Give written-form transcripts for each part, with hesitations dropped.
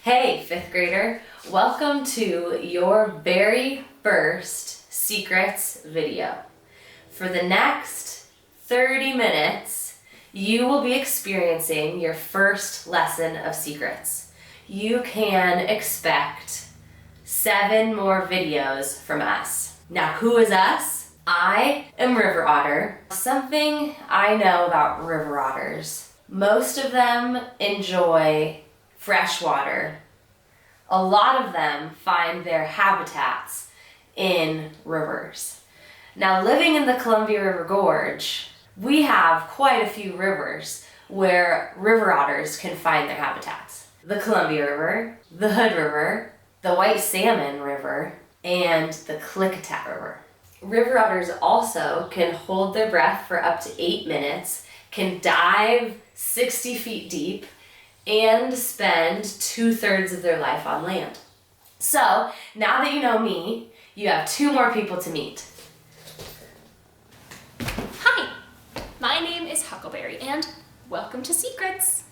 Hey, fifth grader, welcome to your very first secrets video. For the next 30 minutes, you will be experiencing your first lesson of secrets. You can expect 7 more videos from us. Now, who is us? I am river otter. Something I know about river otters, most of them enjoy fresh water. A lot of them find their habitats in rivers. Now, living in the Columbia River Gorge, we have quite a few rivers where river otters can find their habitats. The Columbia River, the Hood River, the White Salmon River, and the Klickitat River. River otters also can hold their breath for up to 8 minutes, can dive 60 feet deep, and spend 2/3 of their life on land. So, now that you know me, you have 2 more people to meet. Hi, my name is Huckleberry and welcome to Secrets.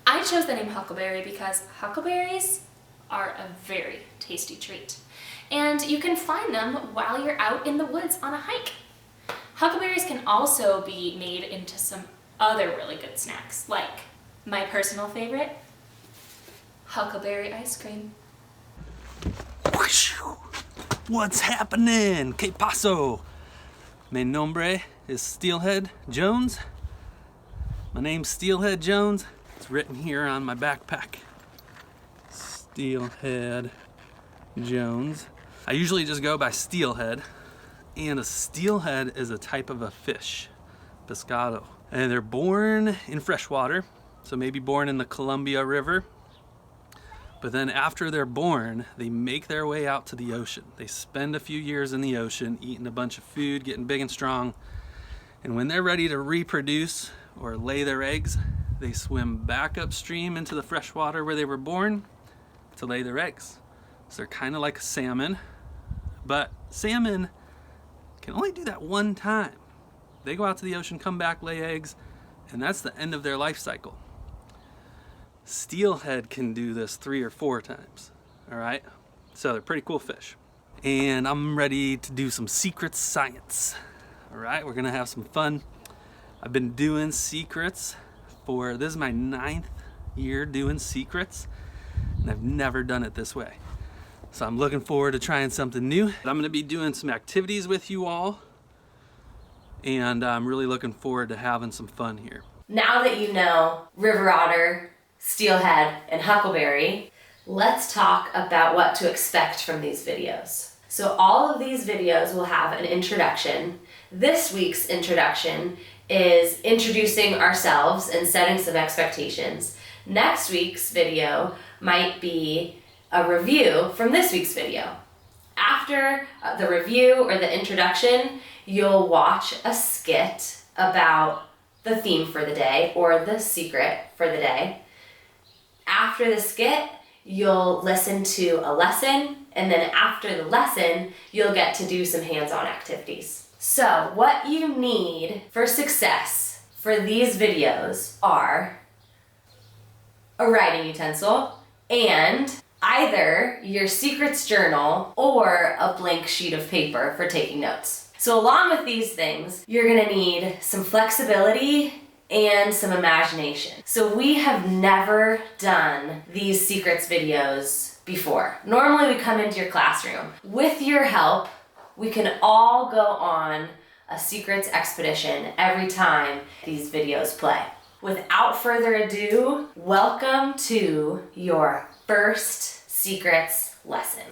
I chose the name Huckleberry because huckleberries are a very tasty treat. And you can find them while you're out in the woods on a hike. Huckleberries can also be made into some other really good snacks, like my personal favorite, huckleberry ice cream. What's happening? Que paso? Mi nombre is Steelhead Jones. My name's Steelhead Jones. It's written here on my backpack. Steelhead Jones. I usually just go by Steelhead, and a steelhead is a type of a fish, pescado. And they're born in freshwater, so maybe born in the Columbia River. But then after they're born, they make their way out to the ocean. They spend a few years in the ocean, eating a bunch of food, getting big and strong. And when they're ready to reproduce or lay their eggs, they swim back upstream into the freshwater where they were born to lay their eggs. So they're kind of like a salmon, but salmon can only do that one time. They go out to the ocean, come back, lay eggs, and that's the end of their life cycle. Steelhead can do this 3 or 4 times, all right? So they're pretty cool fish. And I'm ready to do some secret science, all right? We're gonna have some fun. I've been doing secrets this is my 9th year doing secrets, and I've never done it this way. So I'm looking forward to trying something new. I'm gonna be doing some activities with you all, and I'm really looking forward to having some fun here. Now that you know river otter, steelhead, and huckleberry, let's talk about what to expect from these videos. So all of these videos will have an introduction. This week's introduction is introducing ourselves and setting some expectations. Next week's video might be a review from this week's video. After the review or the introduction, you'll watch a skit about the theme for the day or the secret for the day. After the skit, you'll listen to a lesson, and then after the lesson, you'll get to do some hands-on activities. So what you need for success for these videos are a writing utensil and either your secrets journal or a blank sheet of paper for taking notes. So along with these things, you're gonna need some flexibility and some imagination. So we have never done these secrets videos before. Normally we come into your classroom. With your help, we can all go on a secrets expedition every time these videos play. Without further ado, welcome to your first secrets lesson.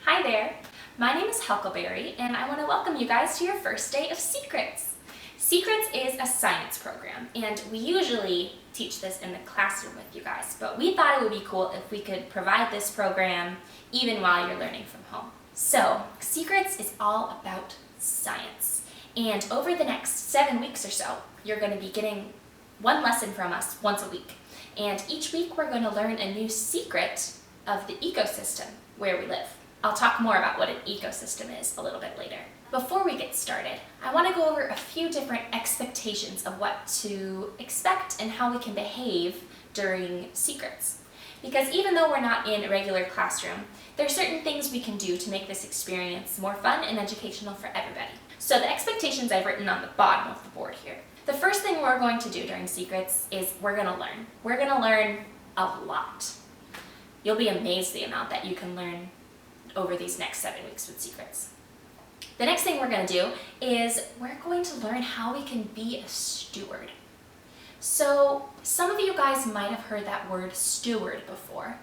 Hi there, my name is Huckleberry and I want to welcome you guys to your first day of Secrets. Secrets is a science program and we usually teach this in the classroom with you guys, but we thought it would be cool if we could provide this program even while you're learning from home. So, Secrets is all about science. And over the next 7 weeks or so, you're going to be getting 1 lesson from us once a week. And each week we're going to learn a new secret of the ecosystem where we live. I'll talk more about what an ecosystem is a little bit later. Before we get started, I want to go over a few different expectations of what to expect and how we can behave during secrets. Because even though we're not in a regular classroom, there are certain things we can do to make this experience more fun and educational for everybody. So the expectations I've written on the bottom of the board here. The first thing we're going to do during secrets is we're going to learn. We're going to learn a lot. You'll be amazed the amount that you can learn over these next 7 weeks with secrets. The next thing we're going to do is we're going to learn how we can be a steward. So some of you guys might have heard that word steward before.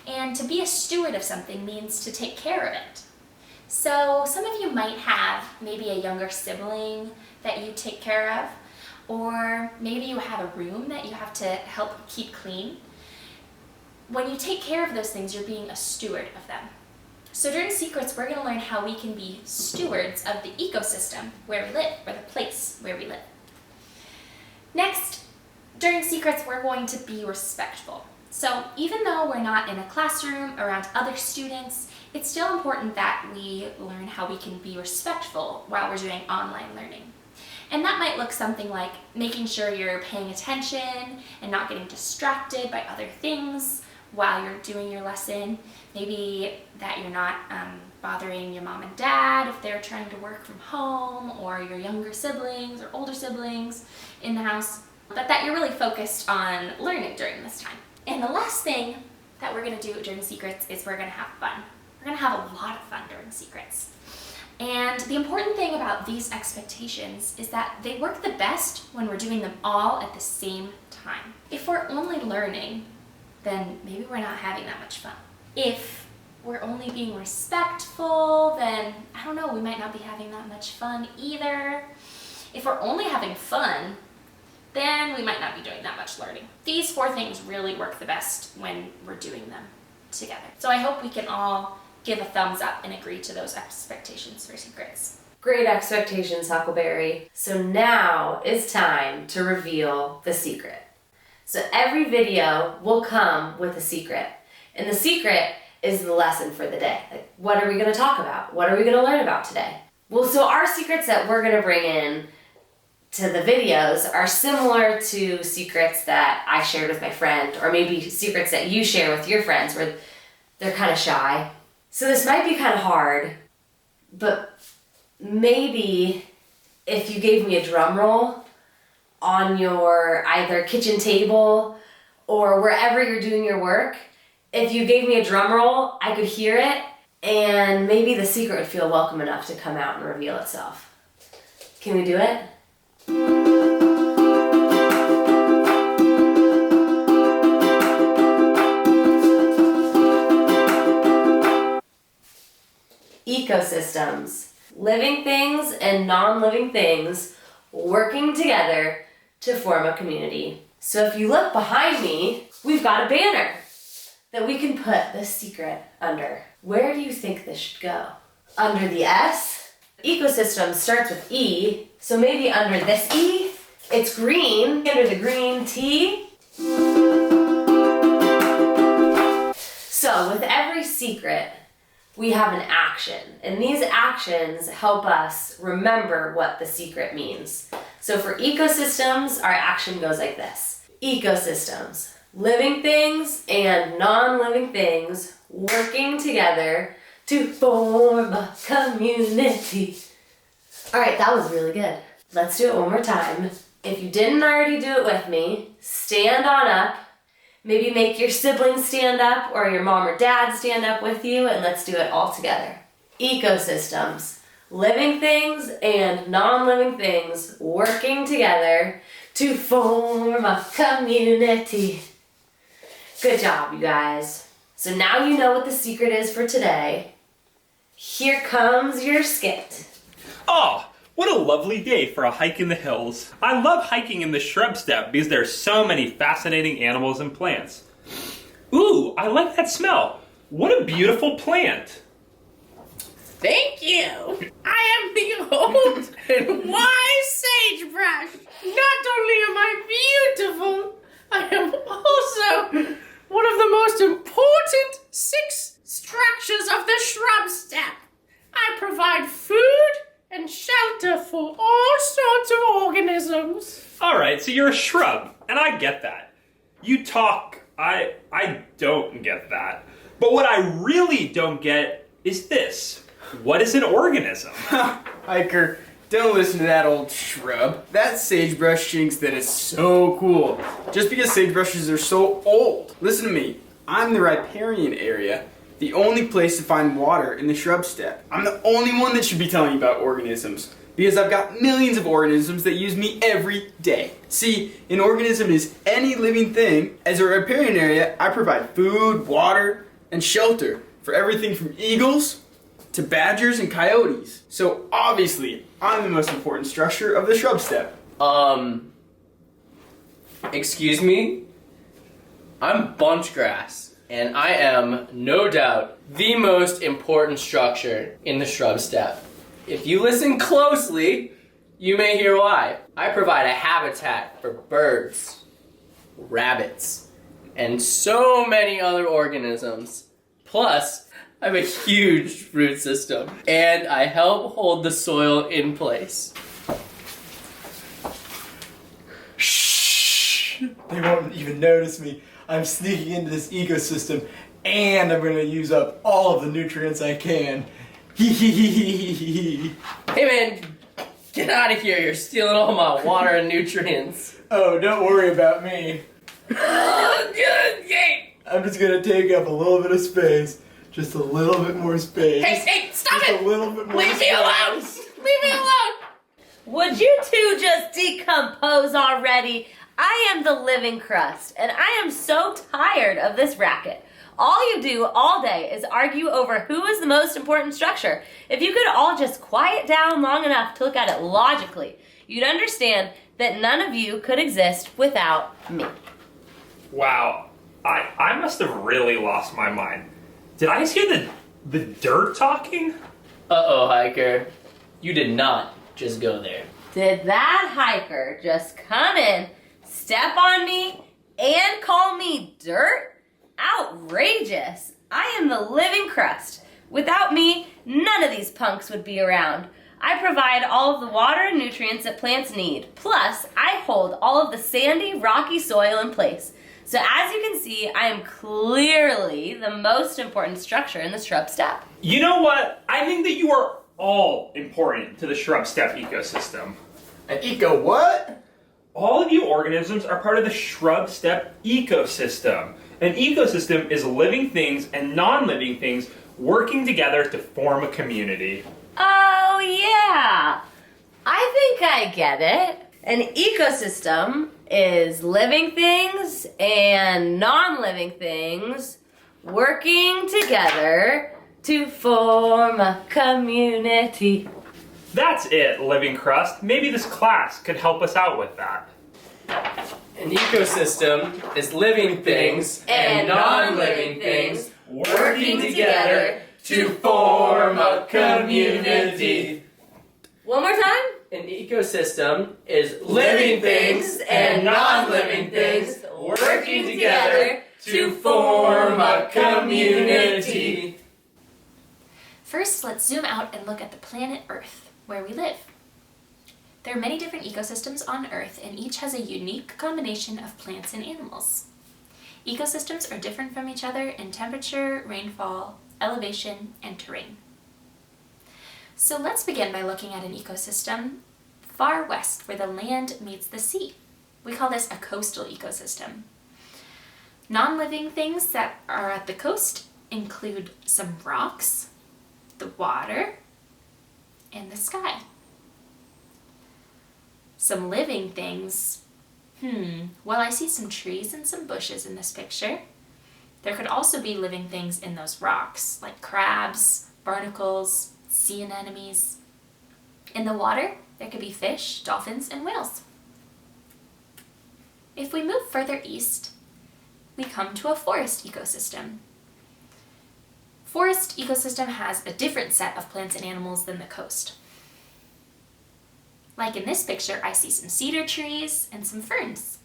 And to be a steward of something means to take care of it. So some of you might have maybe a younger sibling that you take care of, or maybe you have a room that you have to help keep clean. When you take care of those things, you're being a steward of them. So during secrets, we're going to learn how we can be stewards of the ecosystem where we live, or the place where we live. Next, during secrets, we're going to be respectful. So even though we're not in a classroom around other students, it's still important that we learn how we can be respectful while we're doing online learning. And that might look something like making sure you're paying attention and not getting distracted by other things while you're doing your lesson. Maybe that you're not bothering your mom and dad if they're trying to work from home, or your younger siblings or older siblings in the house, but that you're really focused on learning during this time. And the last thing that we're going to do during secrets is we're going to have fun. We're going to have a lot of fun during secrets. And the important thing about these expectations is that they work the best when we're doing them all at the same time. If we're only learning, then maybe we're not having that much fun. If we're only being respectful, then I don't know, we might not be having that much fun either. If we're only having fun, then we might not be doing that much learning. These 4 things really work the best when we're doing them together. So I hope we can all give a thumbs up and agree to those expectations for secrets. Great expectations, Huckleberry. So now it's time to reveal the secret. So every video will come with a secret. And the secret is the lesson for the day. Like, what are we going to talk about? What are we going to learn about today? Well, so our secrets that we're going to bring in to the videos are similar to secrets that I shared with my friend, or maybe secrets that you share with your friends where they're kind of shy. So this might be kind of hard, but maybe if you gave me a drum roll on your either kitchen table or wherever you're doing your work, if you gave me a drum roll, I could hear it, and maybe the secret would feel welcome enough to come out and reveal itself. Can we do it? Ecosystems. Living things and non-living things working together to form a community. So if you look behind me, we've got a banner that we can put the secret under. Where do you think this should go? Under the S? Ecosystem starts with E, so maybe under this E, it's green. Under the green T. So with every secret, we have an action, and these actions help us remember what the secret means. So for ecosystems, our action goes like this. Ecosystems, living things and non-living things working together to form a community. All right, that was really good. Let's do it one more time. If you didn't already do it with me, stand on up. Maybe make your siblings stand up or your mom or dad stand up with you, and let's do it all together. Ecosystems, living things and non-living things working together to form a community. Good job, you guys. So now you know what the secret is for today. Here comes your skit. Oh, what a lovely day for a hike in the hills. I love hiking in the Shrub Steppe because there are so many fascinating animals and plants. Ooh, I like that smell. What a beautiful plant. Thank you. I am the old and wise sagebrush. Not only am I beautiful, I am also one of the most important 6 structures of the Shrub Steppe. I provide food and for all sorts of organisms. Alright, so you're a shrub, and I get that. You talk, I don't get that. But what I really don't get is this. What is an organism? Hiker, don't listen to that old shrub. That sagebrush thinks that it's so cool. Just because sagebrushes are so old. Listen to me. I'm in the riparian area, the only place to find water in the shrub steppe. I'm the only one that should be telling you about organisms, because I've got millions of organisms that use me every day. See, an organism is any living thing. As a riparian area, I provide food, water, and shelter for everything from eagles to badgers and coyotes. So obviously, I'm the most important structure of the shrub steppe. Excuse me? I'm bunchgrass, and I am, no doubt, the most important structure in the shrub steppe. If you listen closely, you may hear why. I provide a habitat for birds, rabbits, and so many other organisms. Plus, I have a huge root system, and I help hold the soil in place. Shh! They won't even notice me. I'm sneaking into this ecosystem, and I'm going to use up all of the nutrients I can. Hey man, get out of here. You're stealing all my water and nutrients. Oh, don't worry about me. I'm just going to take up a little bit of space. Just a little bit more space. Hey, stop just it! a little bit more Leave me alone! Leave me alone! Would you two just decompose already? I am the living crust, and I am so tired of this racket. All you do all day is argue over who is the most important structure. If you could all just quiet down long enough to look at it logically, you'd understand that none of you could exist without me. Wow, I must have really lost my mind. Did I just hear the dirt talking? Uh-oh, hiker. You did not just go there. Did that hiker just come in, step on me, and call me dirt? Outrageous! I am the living crust. Without me, none of these punks would be around. I provide all of the water and nutrients that plants need. Plus, I hold all of the sandy, rocky soil in place. So as you can see, I am clearly the most important structure in the shrub steppe. You know what? I think that you are all important to the shrub steppe ecosystem. An eco what? All of you organisms are part of the shrub steppe ecosystem. An ecosystem is living things and non-living things working together to form a community. Oh yeah, I think I get it. An ecosystem is living things and non-living things working together to form a community. That's it, living crust. Maybe this class could help us out with that. An ecosystem is living things and non-living things working together to form a community. One more time. An ecosystem is living things and non-living things working together to form a community. First, let's zoom out and look at the planet Earth, where we live. There are many different ecosystems on Earth, and each has a unique combination of plants and animals. Ecosystems are different from each other in temperature, rainfall, elevation, and terrain. So let's begin by looking at an ecosystem far west, where the land meets the sea. We call this a coastal ecosystem. Non-living things that are at the coast include some rocks, the water, and the sky. Some living things, well, I see some trees and some bushes in this picture. There could also be living things in those rocks, like crabs, barnacles, sea anemones. In the water, there could be fish, dolphins, and whales. If we move further east, we come to a forest ecosystem. Forest ecosystem has a different set of plants and animals than the coast. Like in this picture, I see some cedar trees and some ferns.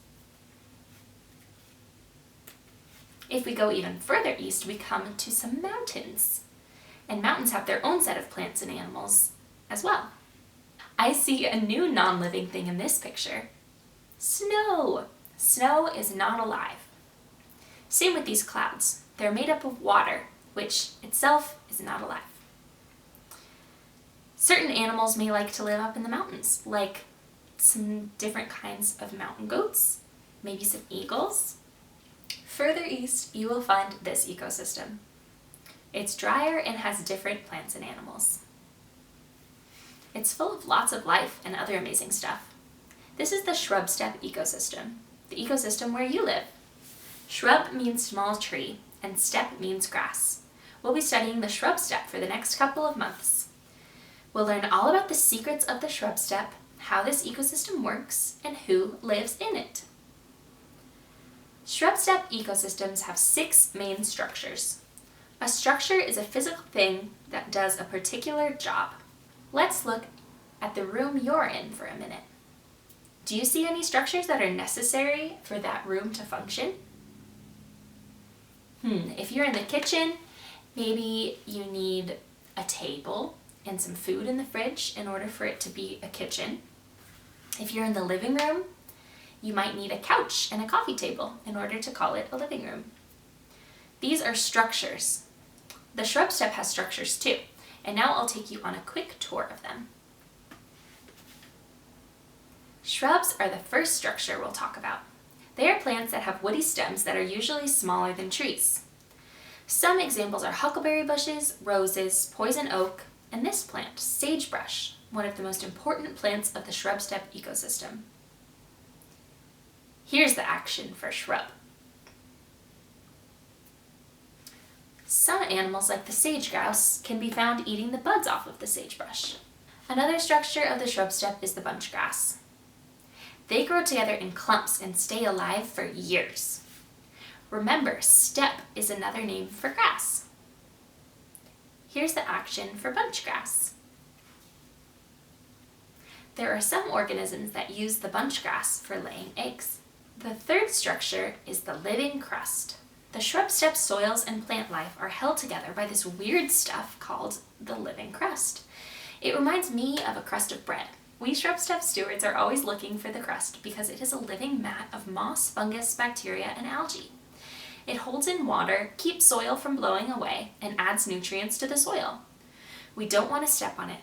If we go even further east, we come to some mountains. And mountains have their own set of plants and animals as well. I see a new non-living thing in this picture. Snow. Snow is not alive. Same with these clouds. They're made up of water, which itself is not alive. Certain animals may like to live up in the mountains, like some different kinds of mountain goats, maybe some eagles. Further east, you will find this ecosystem. It's drier and has different plants and animals. It's full of lots of life and other amazing stuff. This is the Shrub Steppe ecosystem, the ecosystem where you live. Shrub means small tree, and steppe means grass. We'll be studying the Shrub Steppe for the next couple of months. We'll learn all about the secrets of the Shrub Steppe, how this ecosystem works, and who lives in it. Shrub Steppe ecosystems have 6 main structures. A structure is a physical thing that does a particular job. Let's look at the room you're in for a minute. Do you see any structures that are necessary for that room to function? If you're in the kitchen, maybe you need a table and some food in the fridge in order for it to be a kitchen. If you're in the living room, you might need a couch and a coffee table in order to call it a living room. These are structures. The Shrub Steppe has structures too, and now I'll take you on a quick tour of them. Shrubs are the first structure we'll talk about. They are plants that have woody stems that are usually smaller than trees. Some examples are huckleberry bushes, roses, poison oak, and this plant, sagebrush, one of the most important plants of the Shrub Steppe ecosystem. Here's the action for shrub. Some animals, like the sage grouse, can be found eating the buds off of the sagebrush. Another structure of the Shrub Steppe is the bunch grass. They grow together in clumps and stay alive for years. Remember, steppe is another name for grass. Here's the action for bunch grass. There are some organisms that use the bunch grass for laying eggs. The third structure is the living crust. The Shrub Steppe soils and plant life are held together by this weird stuff called the living crust. It reminds me of a crust of bread. We Shrub Steppe stewards are always looking for the crust because it is a living mat of moss, fungus, bacteria, and algae. It holds in water, keeps soil from blowing away, and adds nutrients to the soil. We don't want to step on it.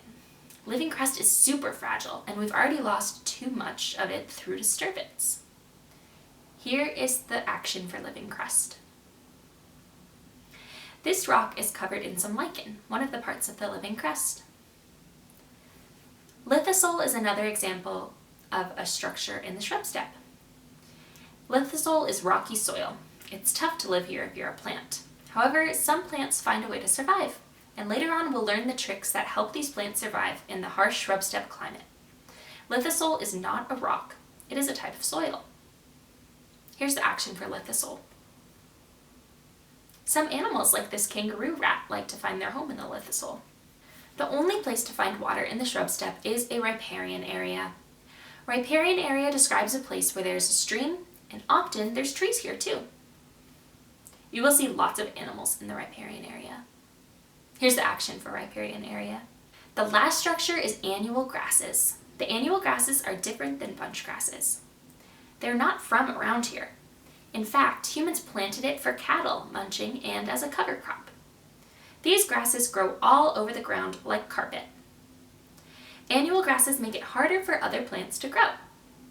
Living crust is super fragile, and we've already lost too much of it through disturbance. Here is the action for living crust. This rock is covered in some lichen, one of the parts of the living crust. Lithosol is another example of a structure in the Shrub Steppe. Lithosol is rocky soil. It's tough to live here if you're a plant. However, some plants find a way to survive, and later on we'll learn the tricks that help these plants survive in the harsh Shrub Steppe climate. Lithosol is not a rock, it is a type of soil. Here's the action for lithosol. Some animals, like this kangaroo rat, like to find their home in the lithosol. The only place to find water in the Shrub Steppe is a riparian area. Riparian area describes a place where there's a stream, and often there's trees here too. You will see lots of animals in the riparian area. Here's the action for riparian area. The last structure is annual grasses. The annual grasses are different than bunch grasses. They're not from around here. In fact, humans planted it for cattle munching and as a cover crop. These grasses grow all over the ground like carpet. Annual grasses make it harder for other plants to grow.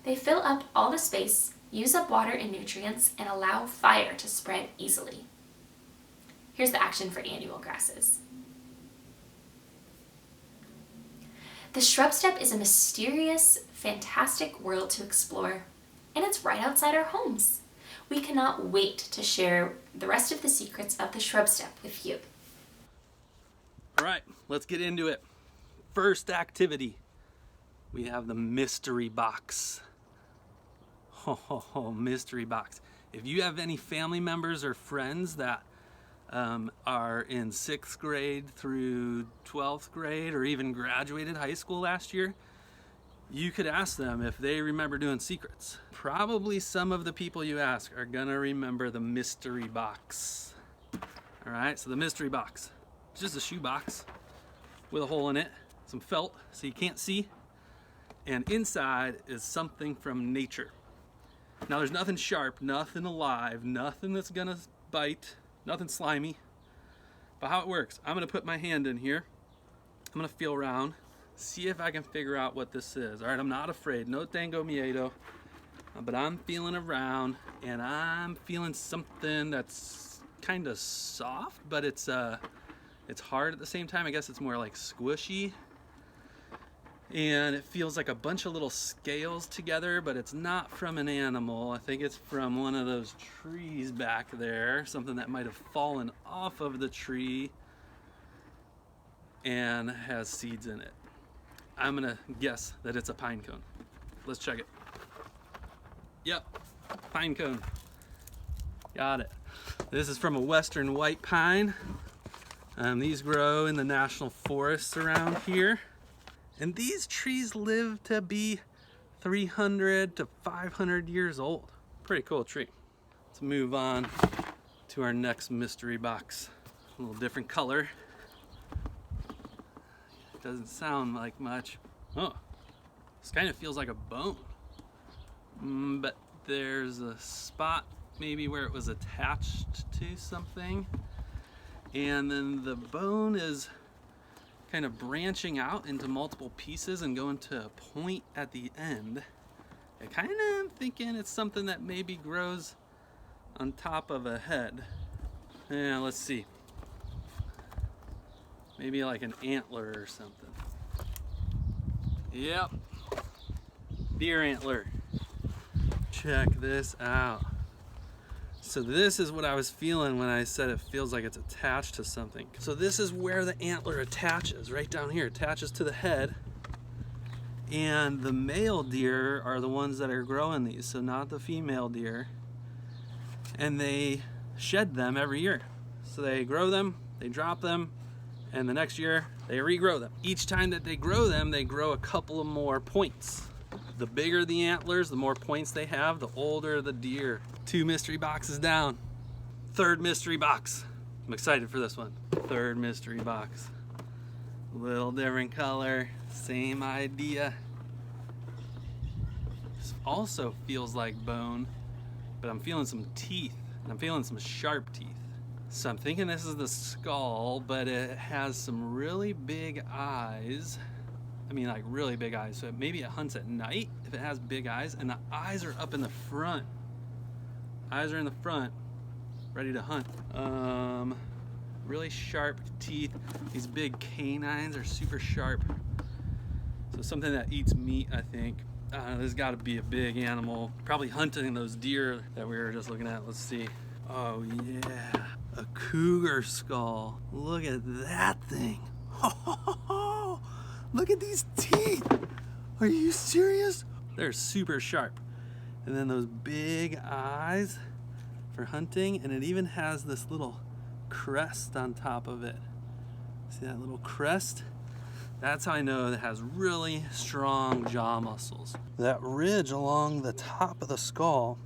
They fill up all the space, use up water and nutrients, and allow fire to spread easily. Here's the action for annual grasses. The Shrub Steppe is a mysterious, fantastic world to explore, and it's right outside our homes. We cannot wait to share the rest of the secrets of the Shrub Steppe with you. All right, let's get into it. First activity, we have the mystery box. Oh, mystery box. If you have any family members or friends that are in 6th grade through 12th grade or even graduated high school last year, you could ask them if they remember doing secrets. Probably some of the people you ask are gonna remember the mystery box. All right, so the mystery box. It's just a shoe box with a hole in it, some felt so you can't see. and inside is something from nature. Now there's nothing sharp, nothing alive, nothing that's gonna bite, nothing slimy. But how it works, I'm gonna put my hand in here, I'm gonna feel around, see if I can figure out what this is. All right, I'm not afraid, no tengo miedo, but I'm feeling around and I'm feeling something that's kind of soft, but it's hard at the same time. I guess it's more like squishy. And it feels like a bunch of little scales together, but it's not from an animal. I think it's from one of those trees back there, something that might have fallen off of the tree and has seeds in it. I'm gonna guess that it's a pine cone. Let's check it. Yep, pine cone. Got it. This is from a western white pine. These grow in the national forests around here. And these trees live to be 300 to 500 years old. Pretty cool tree. Let's move on to our next mystery box. A little different color. It doesn't sound like much. Oh, this kind of feels like a bone. But there's a spot maybe where it was attached to something. And then the bone is kind of branching out into multiple pieces and going to a point at the end. I kind of am thinking it's something that maybe grows on top of a head. Yeah, let's see. Maybe like an antler or something. Yep. Deer antler. Check this out. So this is what I was feeling when I said it feels like it's attached to something. So this is where the antler attaches, right down here, attaches to the head. And the male deer are the ones that are growing these, so not the female deer. And they shed them every year. So they grow them, they drop them, and the next year they regrow them. Each time that they grow them, they grow a couple of more points. The bigger the antlers, the more points they have, the older the deer. 2 mystery boxes down. Third mystery box. I'm excited for this one. Third mystery box. Little different color, same idea. This also feels like bone, but I'm feeling some teeth, and I'm feeling some sharp teeth. So I'm thinking this is the skull, but it has some really big eyes. I mean, like really big eyes. So maybe it hunts at night if it has big eyes, and the eyes are up in the front. Eyes are in the front, ready to hunt. Really sharp teeth. These big canines are super sharp. So something that eats meat, I think. There's got to be a big animal, probably hunting those deer that we were just looking at. Let's see. Oh yeah, a cougar skull. Look at that thing. Look at these teeth. Are you serious? They're super sharp. And then those big eyes for hunting, and it even has this little crest on top of it. See that little crest? That's how I know it has really strong jaw muscles. That ridge along the top of the skull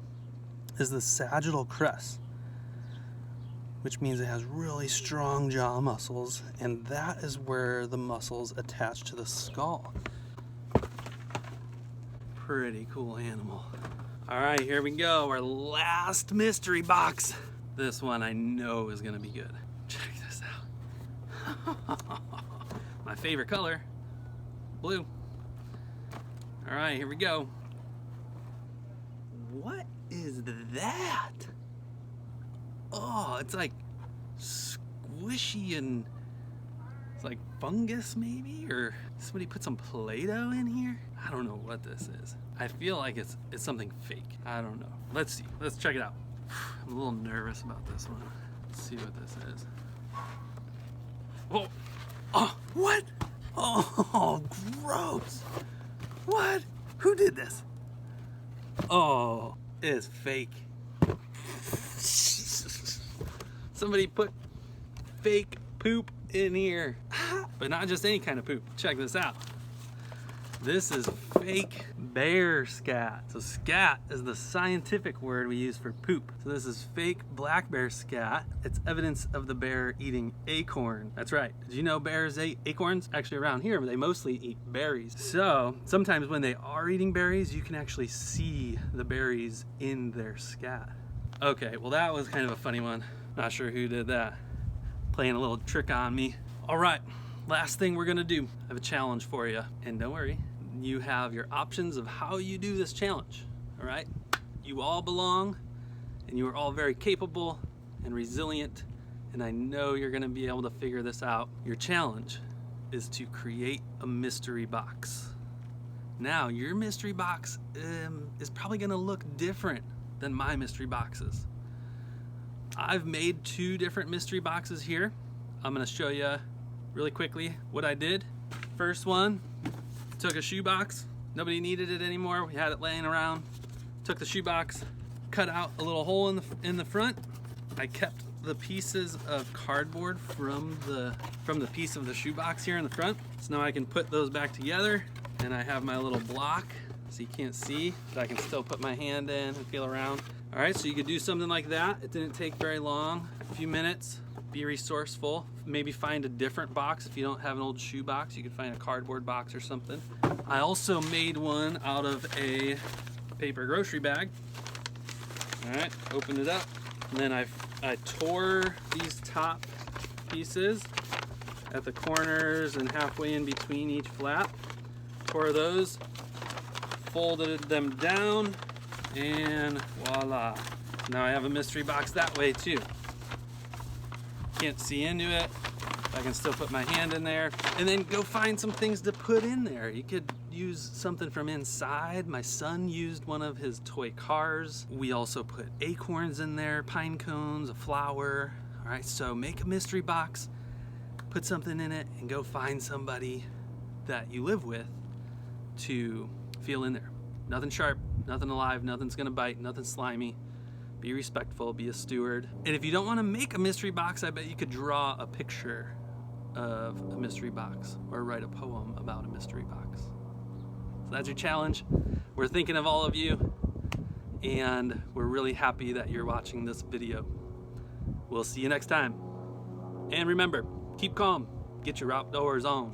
is the sagittal crest, which means it has really strong jaw muscles, and that is where the muscles attach to the skull. Pretty cool animal. All right, here we go, our last mystery box. This one I know is gonna be good. Check this out. My favorite color, blue. All right, here we go. What is that? Oh, it's like squishy and it's like fungus maybe, or somebody put some Play-Doh in here? I don't know what this is. I feel like it's something fake. I don't know. Let's see. Let's check it out. I'm a little nervous about this one. Let's see what this is. Oh, oh, what? Oh, gross. What? Who did this? Oh, it's fake. Somebody put fake poop in here. But not just any kind of poop. Check this out. This is fake bear scat. So scat is the scientific word we use for poop. So this is fake black bear scat. It's evidence of the bear eating acorn. That's right. Did you know bears ate acorns? Actually around here, they mostly eat berries. So sometimes when they are eating berries, you can actually see the berries in their scat. Okay, well that was kind of a funny one. Not sure who did that. Playing a little trick on me. All right, last thing we're gonna do. I have a challenge for you. And don't worry, you have your options of how you do this challenge, all right? You all belong, and you are all very capable and resilient, and I know you're gonna be able to figure this out. Your challenge is to create a mystery box. Now, your mystery box is probably gonna look different than my mystery boxes. I've made 2 different mystery boxes here. I'm gonna show you really quickly what I did. First one, took a shoebox. Nobody needed it anymore. We had it laying around. Took the shoebox, cut out a little hole in the front. I kept the pieces of cardboard from the piece of the shoebox here in the front. So now I can put those back together, and I have my little block so you can't see, but I can still put my hand in and feel around. All right, so you could do something like that. It didn't take very long, a few minutes. Be resourceful. Maybe find a different box. If you don't have an old shoe box, you could find a cardboard box or something. I also made one out of a paper grocery bag. All right, opened it up. And then I tore these top pieces at the corners and halfway in between each flap. Tore those, folded them down, and voila. Now I have a mystery box that way too. Can't see into it. I can still put my hand in there and then go find some things to put in there. You could use something from inside. My son used one of his toy cars. We also put acorns in there, pine cones, a flower. All right, so make a mystery box, put something in it, and go find somebody that you live with to feel in there. Nothing sharp, nothing alive, nothing's gonna bite, nothing slimy. Be respectful, be a steward. And if you don't wanna make a mystery box, I bet you could draw a picture of a mystery box or write a poem about a mystery box. So that's your challenge. We're thinking of all of you, and we're really happy that you're watching this video. We'll see you next time. And remember, keep calm, get your outdoors on.